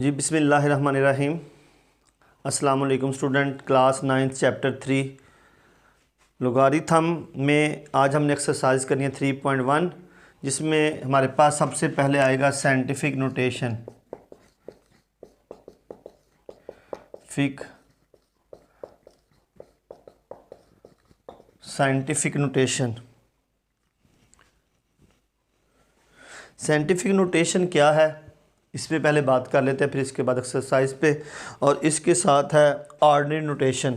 जी बिस्मिल्लाहिर्रहमानिर्रहीम। अस्सलाम वालेकुम student, class 9th chapter 3 logarithm में आज हमने एक्सरसाइज करनी है 3.1, जिसमें हमारे पास सबसे पहले आएगा साइंटिफिक नोटेशन। साइंटिफिक नोटेशन क्या है, इस पे पहले बात कर लेते हैं, फिर इसके बाद एक्सरसाइज पे। और इसके साथ है ऑर्डिनरी नोटेशन,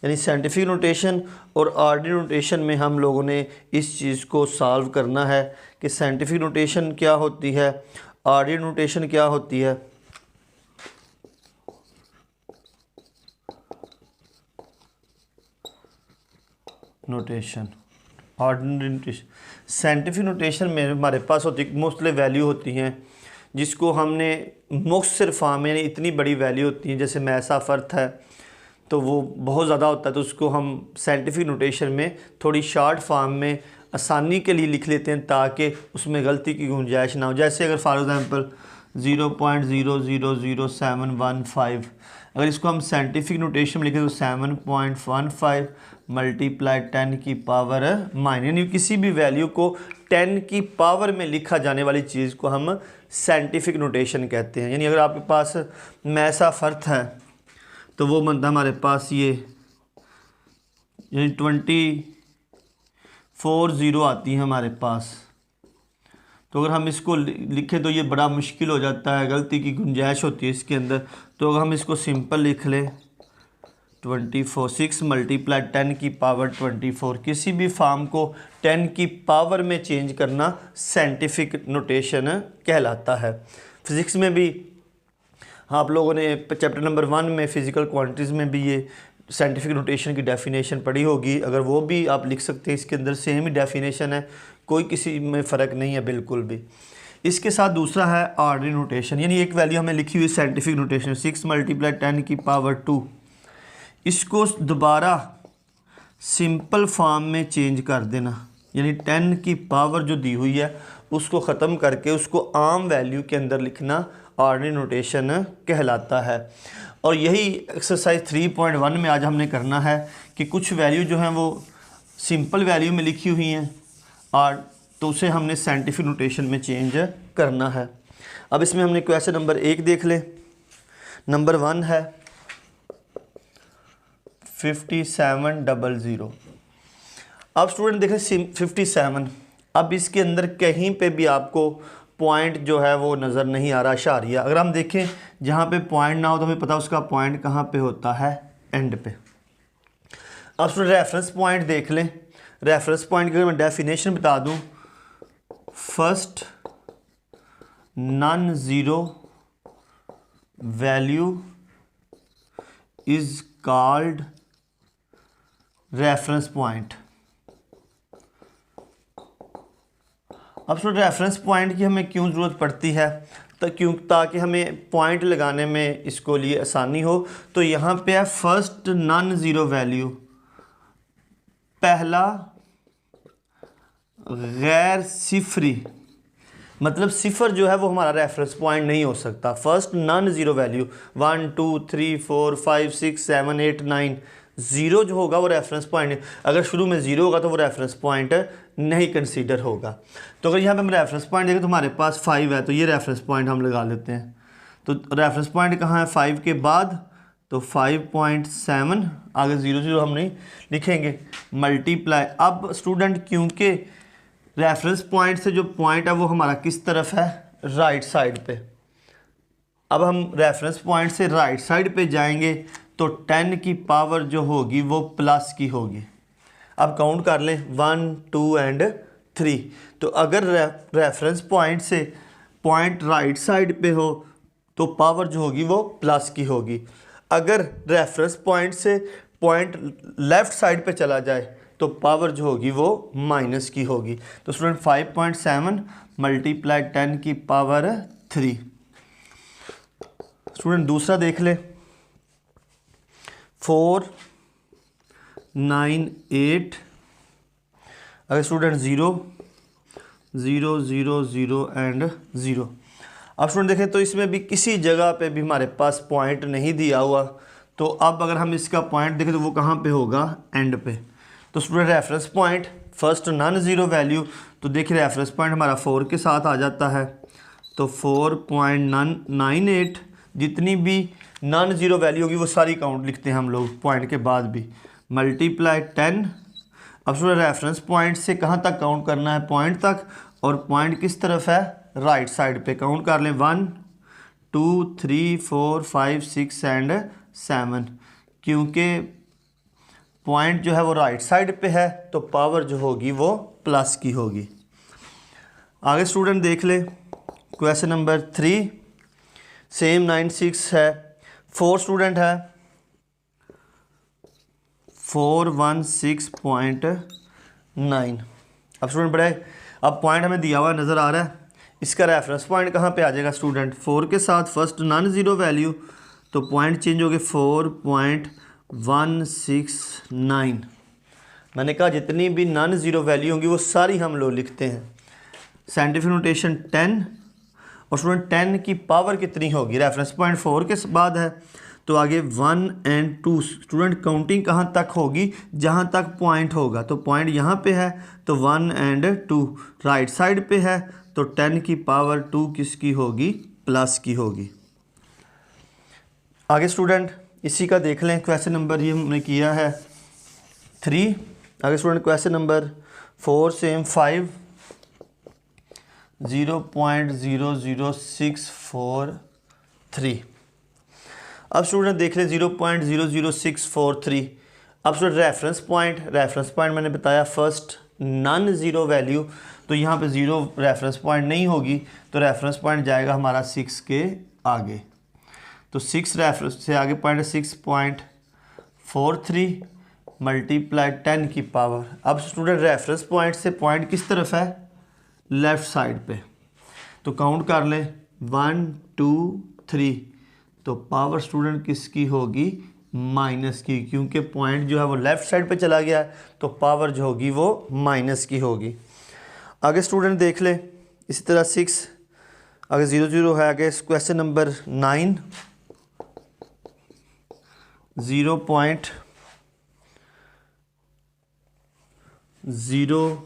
यानी साइंटिफिक नोटेशन और ऑर्डिनरी नोटेशन में हम लोगों ने इस चीज़ को सॉल्व करना है कि साइंटिफिक नोटेशन क्या होती है, ऑर्डिनरी नोटेशन क्या होती है। ऑर्डिनरी नोटेशन, साइंटिफिक नोटेशन में हमारे पास होती मुख्तलिफ वैल्यू होती हैं, जिसको हमने मुख्तसर फॉर्म में, इतनी बड़ी वैल्यू होती हैं, जैसे मैसा फ़र्थ है तो वो बहुत ज़्यादा होता है, तो उसको हम साइंटिफिक नोटेशन में थोड़ी शॉर्ट फॉर्म में आसानी के लिए लिख लेते हैं ताकि उसमें गलती की गुंजाइश ना हो। जैसे अगर फॉर एग्ज़ाम्पल 0.000715, अगर इसको हम साइंटिफिक नोटेशन में लिखें तो 7.15 मल्टीप्लाई 10 की पावर माइनस, यानी किसी भी वैल्यू को 10 की पावर में लिखा जाने वाली चीज़ को हम साइंटिफिक नोटेशन कहते हैं। यानी अगर आपके पास मैसा फ़र्थ है तो वो बनता है हमारे पास ये, यानी 24 ज़ीरो आती है हमारे पास। तो अगर हम इसको लिखें तो ये बड़ा मुश्किल हो जाता है, गलती की गुंजाइश होती है इसके अंदर। तो अगर हम इसको सिंपल लिख लें 6 मल्टीप्लाई 10 की पावर 24, किसी भी फॉर्म को 10 की पावर में चेंज करना साइंटिफिक नोटेशन कहलाता है। फिज़िक्स में भी आप लोगों ने चैप्टर नंबर 1 में फ़िज़िकल क्वांटिटीज़ में भी ये साइंटिफिक नोटेशन की डेफिनेशन पढ़ी होगी, अगर वो भी आप लिख सकते हैं। इसके अंदर सेम ही डेफिनेशन है, कोई किसी में फ़र्क नहीं है बिल्कुल भी। इसके साथ दूसरा है ऑर्डिनरी नोटेशन, यानी एक वैल्यू हमें लिखी हुई साइंटिफिक नोटेशन 6 मल्टीप्लाई 10 की पावर 2, इसको दोबारा सिंपल फॉर्म में चेंज कर देना, यानी 10 की पावर जो दी हुई है उसको ख़त्म करके उसको आम वैल्यू के अंदर लिखना ऑर्डिनरी नोटेशन कहलाता है। और यही एक्सरसाइज 3.1 में आज हमने करना है कि कुछ वैल्यू जो हैं वो सिंपल वैल्यू में लिखी हुई हैं और तो उसे हमने साइंटिफिक नोटेशन में चेंज करना है। अब इसमें हमने क्वेश्चन नंबर 1 देख लें। नंबर 1 है 5700। अब स्टूडेंट देखें 57, अब इसके अंदर कहीं पे भी आपको पॉइंट जो है वो नज़र नहीं आ रहा, इशारिया। अगर हम देखें जहाँ पे पॉइंट ना हो तो हमें पता उसका पॉइंट कहाँ पे होता है, एंड पे। अब स्टूडेंट रेफरेंस पॉइंट देख लें। रेफरेंस पॉइंट की अगर मैं डेफिनेशन बता दूँ, first non zero value is called reference point. अब सो रेफरेंस पॉइंट की हमें क्यों ज़रूरत पड़ती है, ताकि हमें पॉइंट लगाने में इसको लिए आसानी हो। तो यहाँ पे है फर्स्ट नॉन ज़ीरो वैल्यू, पहला गैर सिफरी, मतलब सिफर जो है वो हमारा रेफरेंस पॉइंट नहीं हो सकता। First non zero value 1 2 3 4 5 6 7 8 9, zero जो होगा वो रेफरेंस पॉइंट, अगर शुरू में ज़ीरो होगा तो वो रेफरेंस पॉइंट नहीं कंसीडर होगा। तो अगर यहाँ पे हम रेफरेंस पॉइंट देखें तो हमारे पास 5 है, तो ये रेफरेंस पॉइंट हम लगा लेते हैं। तो रेफरेंस पॉइंट कहाँ है, 5 के बाद, तो 5.7, आगे 0 0 हम नहीं लिखेंगे, मल्टीप्लाई। अब स्टूडेंट क्योंकि रेफरेंस पॉइंट से जो पॉइंट है वो हमारा किस तरफ है, राइट साइड पे। अब हम रेफरेंस पॉइंट से राइट साइड पे जाएंगे तो 10 की पावर जो होगी वो प्लस की होगी। अब काउंट कर लें 1 2 एंड 3। तो अगर रेफरेंस पॉइंट से पॉइंट राइट साइड पे हो तो पावर जो होगी वो प्लस की होगी। अगर रेफरेंस पॉइंट से पॉइंट लेफ़्ट साइड पे चला जाए तो पावर जो होगी वो माइनस की होगी। तो स्टूडेंट 5.7 मल्टीप्लाई 10 की पावर 3। स्टूडेंट दूसरा देख ले, 498, अगर स्टूडेंट 0 0 0 0 एंड 0। अब स्टूडेंट देखें तो इसमें भी किसी जगह पे भी हमारे पास पॉइंट नहीं दिया हुआ, तो अब अगर हम इसका पॉइंट देखें तो वो कहाँ पे होगा, एंड पे। तो student reference point first non zero value, तो देखिए रेफरेंस पॉइंट हमारा 4 के साथ आ जाता है, तो 4.98 जितनी भी नॉन ज़ीरो वैल्यू होगी वो सारी काउंट लिखते हैं हम लोग पॉइंट के बाद भी, मल्टीप्लाई 10। अब स्टूडेंट रेफरेंस पॉइंट से कहाँ तक काउंट करना है, पॉइंट तक, और पॉइंट किस तरफ है, राइट साइड पे। काउंट कर लें 1 2 3 4 5 6 एंड 7, क्योंकि पॉइंट जो है वो राइट साइड पे है तो पावर जो होगी वो प्लस की होगी। आगे स्टूडेंट देख ले क्वेश्चन नंबर 3, सेम 96 है, 4 स्टूडेंट है, 416.9। अब स्टूडेंट बढ़ाए, अब पॉइंट हमें दिया हुआ नज़र आ रहा है, इसका रेफरेंस पॉइंट कहाँ पे आ जाएगा स्टूडेंट, 4 के साथ फर्स्ट नॉन ज़ीरो वैल्यू, तो पॉइंट चेंज हो गए 4.169। मैंने कहा जितनी भी नॉन ज़ीरो वैल्यू होंगी वो सारी हम लोग लिखते हैं। साइंटिफिक नोटेशन 10, और स्टूडेंट 10 की पावर कितनी होगी, रेफरेंस पॉइंट 4 के बाद है तो आगे 1 एंड 2। स्टूडेंट काउंटिंग कहाँ तक होगी, जहाँ तक पॉइंट होगा, तो पॉइंट यहाँ पे है तो 1 एंड 2, राइट साइड पे है तो 10 की पावर 2 किसकी होगी, प्लस की होगी। आगे स्टूडेंट इसी का देख लें, क्वेश्चन नंबर ये हमने किया है 3। आगे स्टूडेंट क्वेश्चन नंबर 4 सेम 5, 0.00643। अब स्टूडेंट देख लें 0.00643। अब स्टूडेंट रेफरेंस पॉइंट मैंने बताया फर्स्ट नॉन ज़ीरो वैल्यू, तो यहाँ पे ज़ीरो रेफरेंस पॉइंट नहीं होगी, तो रेफरेंस पॉइंट जाएगा हमारा 6 के आगे, तो 6 रेफरेंस से आगे पॉइंट 6.43 मल्टीप्लाई 10 की पावर। अब स्टूडेंट रेफरेंस पॉइंट से पॉइंट किस तरफ है, लेफ़्ट साइड पे, तो काउंट कर लें 1 2 3, तो पावर स्टूडेंट किसकी होगी, माइनस की, क्योंकि पॉइंट जो है वो लेफ़्ट साइड पे चला गया है तो पावर जो होगी वो माइनस की होगी। आगे स्टूडेंट देख ले इसी तरह 6, आगे 0 0 है। आगे क्वेश्चन नंबर 9, 0.0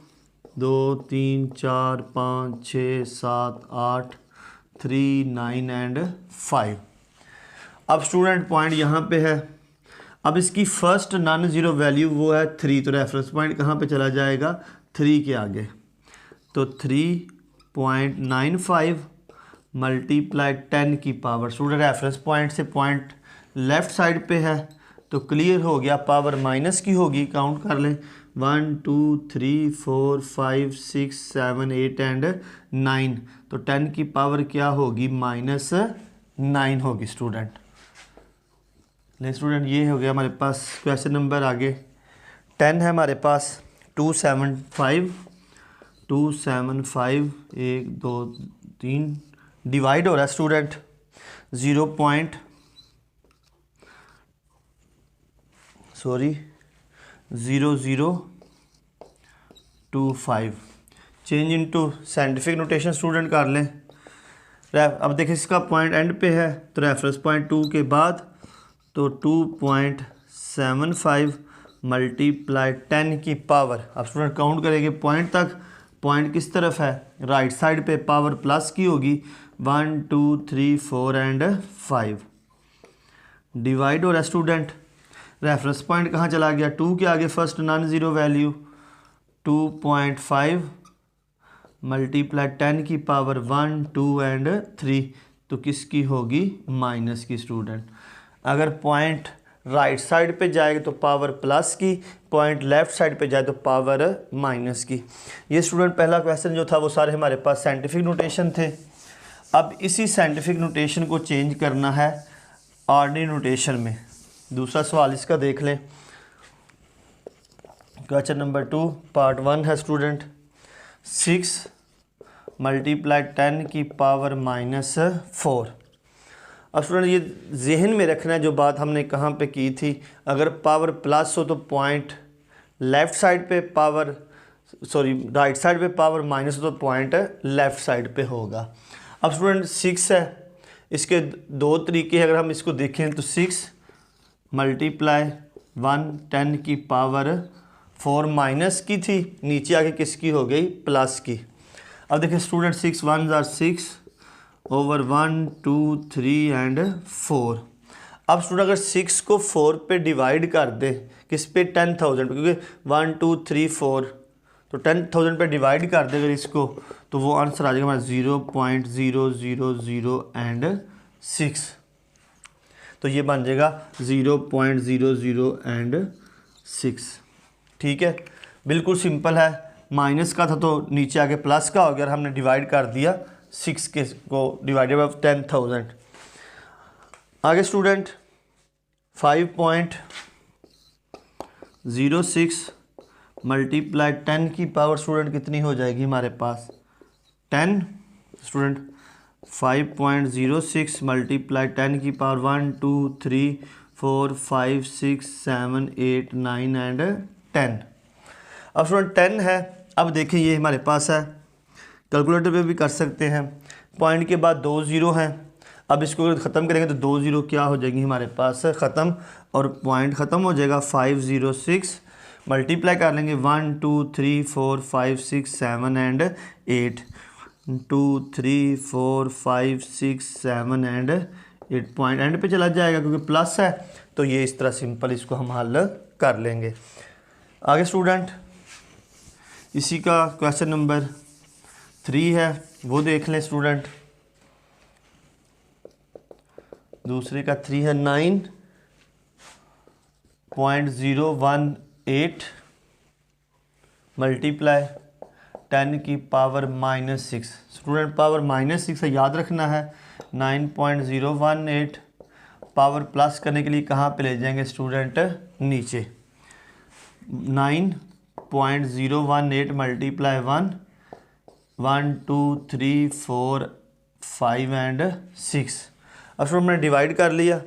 2 3 4 5 6 7 8 3 9 एंड 5। अब स्टूडेंट पॉइंट यहाँ पे है, अब इसकी फर्स्ट नॉन ज़ीरो वैल्यू वो है 3, तो रेफरेंस पॉइंट कहाँ पे चला जाएगा, 3 के आगे, तो 3.95 मल्टीप्लाई 10 की पावर। स्टूडेंट रेफरेंस पॉइंट से पॉइंट लेफ़्ट साइड पे है तो क्लियर हो गया, पावर माइनस की होगी। काउंट कर लें 1 2 3 4 5 6 7 8 एंड 9, तो 10 की पावर क्या होगी, -9 होगी स्टूडेंट। ले स्टूडेंट ये हो गया हमारे पास क्वेश्चन नंबर आगे 10 है हमारे पास 275 1 2 3 डिवाइड हो रहा है student 0025। Change into scientific notation student कर लें। अब देखिए इसका पॉइंट एंड पे है तो रेफरेंस पॉइंट 2 के बाद तो 2.75 मल्टीप्लाई 10 की पावर। अब स्टूडेंट काउंट करेंगे पॉइंट तक, पॉइंट किस तरफ है, राइट साइड पे, पावर प्लस की होगी। 1 2 3 4 एंड 5 डिवाइड हो रहा है स्टूडेंट। रेफरेंस पॉइंट कहाँ चला गया, 2 के आगे first non zero value 2.5 multiply 10 की पावर 1 2 एंड 3, तो किसकी होगी, माइनस की स्टूडेंट। अगर पॉइंट राइट साइड पे जाएगा तो पावर प्लस की, पॉइंट लेफ़्ट साइड पे जाए तो पावर माइनस की। ये स्टूडेंट पहला क्वेश्चन जो था वो सारे हमारे पास साइंटिफिक नोटेशन थे। अब इसी साइंटिफिक नोटेशन को चेंज करना है ऑर्डिनरी नोटेशन में। दूसरा सवाल इसका देख लें, क्वेश्चन नंबर 2 पार्ट 1 है स्टूडेंट। 6 मल्टीप्लाई 10 की पावर -4। अब स्टूडेंट ये जहन में रखना है जो बात हमने कहाँ पे की थी, अगर पावर प्लस हो तो पॉइंट लेफ़्ट साइड पे राइट साइड पे पावर माइनस हो तो पॉइंट लेफ़्ट साइड पे होगा। अब स्टूडेंट 6 है, इसके दो तरीके हैं। अगर हम इसको देखें तो 6 मल्टीप्लाई 1 10 की पावर 4 माइनस की थी, नीचे आके किसकी हो गई, प्लस की। अब देखिए स्टूडेंट 6 1 जार 6 ओवर 1 2 3 एंड 4। अब स्टूडेंट अगर 6 को 4 पे डिवाइड कर दे, किस पे, 10,000 पे, क्योंकि 1 2 3 4 तो 10,000 पे डिवाइड कर दे अगर इसको, तो वो आंसर आ जाएगा हमारा 0.000 एंड 6। तो ये बन जाएगा 0.00 एंड 6। ठीक है, बिल्कुल सिंपल है। माइनस का था तो नीचे आके प्लस का हो गया, और हमने डिवाइड कर दिया 6 के को डिवाइडेड बाय 10,000। आगे स्टूडेंट 5.06 मल्टीप्लाई 10 की पावर स्टूडेंट कितनी हो जाएगी हमारे पास, 10। स्टूडेंट 5.06 मल्टीप्लाई 10 की पावर 1 2 3 4 5 6 7 8 9 एंड 10। अब स्टूडेंट 10 है। अब देखें ये हमारे पास है, कैलकुलेटर पे भी कर सकते हैं। पॉइंट के बाद 2 ज़ीरो हैं। अब इसको अगर ख़त्म करेंगे तो 2 ज़ीरो क्या हो जाएगी हमारे पास ख़त्म, और पॉइंट ख़त्म हो जाएगा। 506 मल्टीप्लाई कर लेंगे 1 2 3 4 5 6 7 एंड 8 2 3 4 5 6 7 एंड 8 पॉइंट एंड पे चला जाएगा क्योंकि प्लस है। तो ये इस तरह सिंपल इसको हम हल कर लेंगे। आगे स्टूडेंट इसी का क्वेश्चन नंबर 3 है, वो देख लें स्टूडेंट। दूसरे का 3 है 9.018 मल्टीप्लाई 10 की पावर -6। स्टूडेंट पावर -6 है, याद रखना है। 9.018 पावर प्लस करने के लिए कहाँ पे ले जाएंगे स्टूडेंट, नीचे। 9.018 मल्टीप्लाई 1 1 2 3 4 5 एंड 6। अब स्टूडेंट मैंने डिवाइड कर लिया।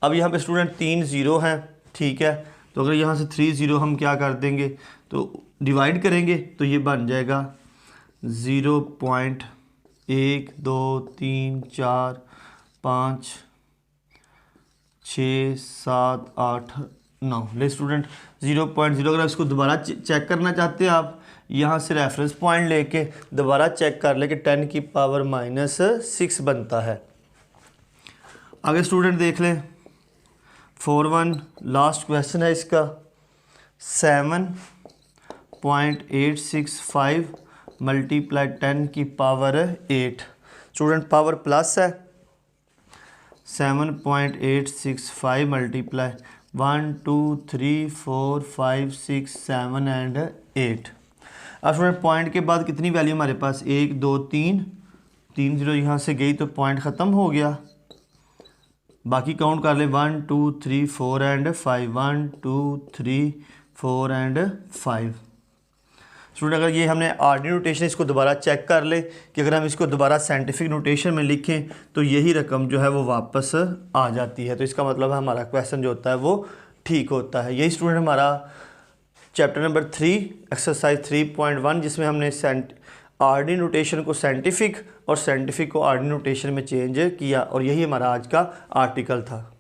अब यहाँ पे स्टूडेंट 3 ज़ीरो हैं, ठीक है। तो अगर यहाँ से 3 ज़ीरो हम क्या कर देंगे, तो डिवाइड करेंगे तो ये बन जाएगा 0.1 2 3 4 5 6 7 8 9। ले स्टूडेंट 0.0, अगर इसको दोबारा चेक करना चाहते हैं आप, यहाँ से रेफरेंस पॉइंट लेके दोबारा चेक कर ले कि 10 की पावर -6 बनता है। आगे स्टूडेंट देख लें 4.1 लास्ट क्वेश्चन है इसका। 7.865 मल्टीप्लाई 10 की पावर 8। स्टूडेंट पावर प्लस है। 7.865 मल्टीप्लाई 1 2 3 4 5 6 7 एंड 8। अब स्टूडेंट पॉइंट के बाद कितनी वैल्यू हमारे पास, 1 2 3 ज़ीरो यहाँ से गई तो पॉइंट ख़त्म हो गया। बाकी काउंट कर ले 1 2 3 4 एंड 5 1 2 3 4 एंड 5। स्टूडेंट अगर ये हमने आर्डिनरी नोटेशन इसको दोबारा चेक कर ले कि अगर हम इसको दोबारा साइंटिफिक नोटेशन में लिखें तो यही रकम जो है वो वापस आ जाती है। तो इसका मतलब हमारा क्वेश्चन जो होता है वो ठीक होता है। यही स्टूडेंट हमारा चैप्टर नंबर 3 एक्सरसाइज 3.1, जिसमें हमने आर्डिनरी नोटेशन को साइंटिफिक और साइंटिफिक को आर्डिनरी नोटेशन में चेंज किया, और यही हमारा आज का आर्टिकल था।